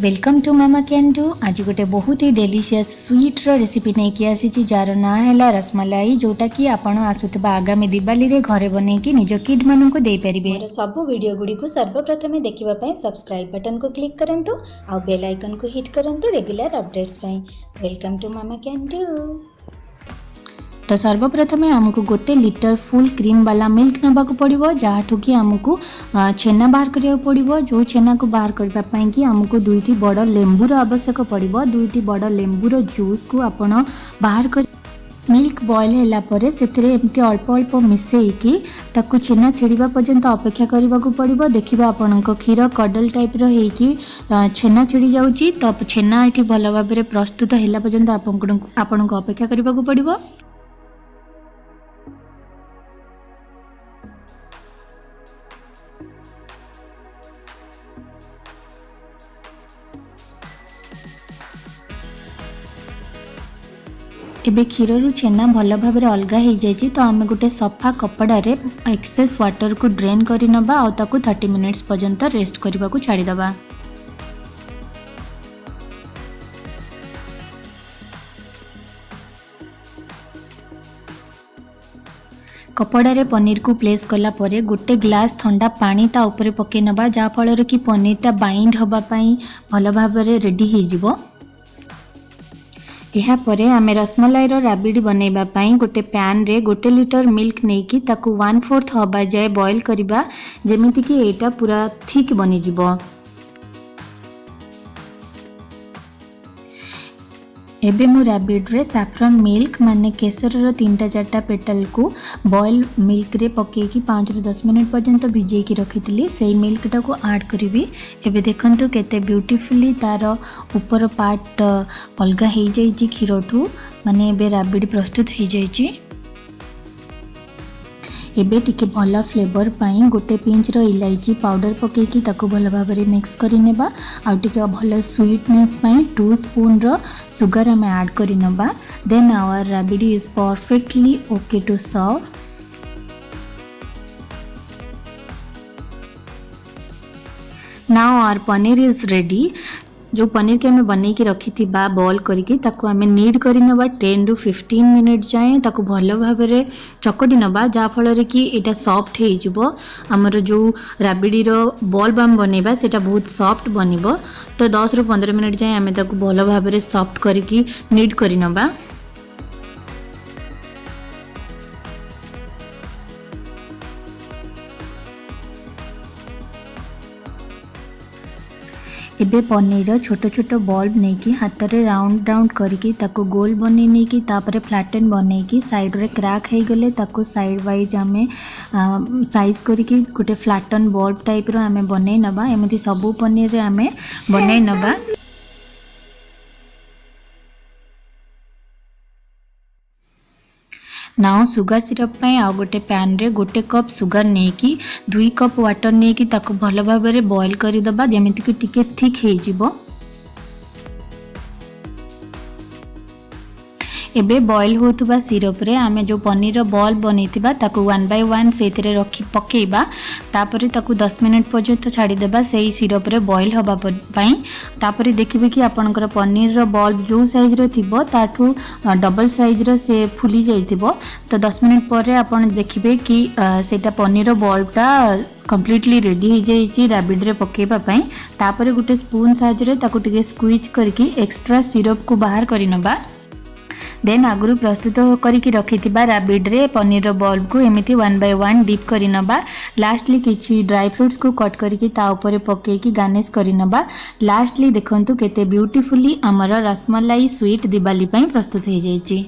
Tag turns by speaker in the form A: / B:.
A: Welcome to mama can do. आज गोटे बहुत ही डेलीशियस स्वीट रो रेसिपी नहीं कि आसी जार ना है रसमलाई, जोटा कि आपण आसुवा आगामी दिवाली रे घरे बने कि निज किड मान को दे पारिबे। सब वीडियो गुडी को सर्वप्रथम देखिबा पय सब्सक्राइब बटन को क्लिक करंतु आ बेल आइकन को हिट करंतु रेगुलर अपडेट्स पय। Welcome to mama can do. तो सर्वप्रथम आमको गोटे लिटर फुल क्रीम वाला मिल्क नबाक पड़ो, जहाँठू कि आमको छेना बाहर करिया पड़ो। जो छेना को बाहर करने कि आमको दुईटी बड़ लेंबूर आवश्यक पड़ो। दुईटी बड़ लेंबूर जूस को आपण बाहर कर मिल्क बॉयल होला परे सेतिरे एमती अल्प अल्प मिसेईकी ताकू छेना छेड़िबा पर्यंत अपेक्षा करने को पड़ो। देखिबा आपनक क्षीर कडल टाइप रो हेकी छेना छेड़ी जाउची। तो छेना एठी भल भाबरे प्रस्तुत होला पर्यंत आपनक अपेक्षा करने को पड़ो। एबे क्षीर रु छेना भल भाव अलग हो जाए तो आम गोटे सफा कपड़ा रे एक्सेस वाटर को ड्रेन करी नबा आ ताकू 30 मिनिट्स पर्यंत रेस्ट करने को छाड़ी दबा। कपड़ा रे पनीर को प्लेस कला परे गोटे ग्लास ठंडा पानी ता ऊपर पके नबा, जा फल कि पनीर टा बाइंड होबा पई भल भाव रेडी हो जिवो। यहाँ परे आमे रसमलाई रो राबिडी बनैबा पई गोटे पैन रे गोटे लिटर मिल्क नेकी ताकू 1/4 हवा जाए बॉयल करिबा, जेमिति कि एटा पूरा थिक बनी जिवो। एबे मु राबिड रे सैफ्रन मिल्क माने केसर रो 3-4 पेटल को बॉयल मिल्क रे पके कि 5 ରୁ 10 मिनट पर्यंत भिजे की रखितली सेही मिल्क टा को ऐड करिवि। एबे देखंतु केते ब्यूटीफुली तार ऊपर पार्ट अलगा हो जाई क्षीरठू, माने एबे राबिड प्रस्तुत हो जाई। एबे टिके भल फ्लेवर पाई गोटे पिंच रो इलायची पाउडर पकेकी ताकू भल भाव में मिक्स करी नेबा। आ टिके भल स्वीटनेस पाई 2 स्पून रो सुगर हमें ऐड करी नेबा। Then our rabri is perfectly okay to serve. Now our paneer is ready. जो पनीर के हमें बने की रखी थी बा बॉल करके ताकू हमें नीड करी नबा 10 ରୁ 15 मिनट जाए ताकू भल भाव में चकटी नबा, जा फल कि एटा सॉफ्ट हो जिवो। हमर जो राबिडी रो बॉल बाम बनेबा सेटा बहुत सॉफ्ट बनिबो। तो 10 ରୁ 15 मिनट जाए हमें ताकू भल भाव में सॉफ्ट करके नीड करी नबा। एबे पनीर छोट छोट बॉल नहीं कि हाथ रे राउंड राउंड करके ताको गोल बने नहीं कि तापरे फ्लैटन बने कि साइड रे क्रैक हो गले ताको साइड वाइज आमे साइज करके गोटे फ्लैटन बॉल टाइप रो आमे बने नबा। एमती सबू पनीर रे आमे बने नबा। नाउ सुगर सिरप पई आ गोटे पैन रे गोटे कप सुगर नेकी 2 कप वाटर नेकी ताको भल भाव में बॉयल करी दबा, जेमिति कि टिके थिक हो जिवो। एबे बॉयल होतुबा सिरप रे आमे जो पनीर बॉल बनेतिबा ताकू 1 by 1 सेतिरे रखी पकेइबा। तापरे ताकू 10 मिनट पर्यंत छाड़ी देबा सेही सिरप रे बॉयल होबा पई। तापरे देखिबे कि आपनकर पनीर रो बॉल जो साइज रो थिबो ताठू डबल साइज रो से फुली जाइतिबो। तो 10 मिनट पर आपन देखिबे कि सेटा पनीर रो बॉल टा कंप्लीटली रेडी हो जाइए राबिड रे पकेबा पई। तापरे गुटे स्पून साइज रे ताकू टिके स्क्वीज करके एक्स्ट्रा सिरप को बाहर करी नबा। देन आगुरी प्रस्तुत करके रखी राबिड रे पनीर बॉल को एमती 1 by 1 डीप करी नबा। लास्टली किछि ड्राई फ्रूट्स को कट करके ता ऊपर पकेकी गार्निश करी नबा। लास्टली देखंतु केते ब्यूटीफुली हमर रसमलाई स्वीट दिवाली पई प्रस्तुत हो जाइए।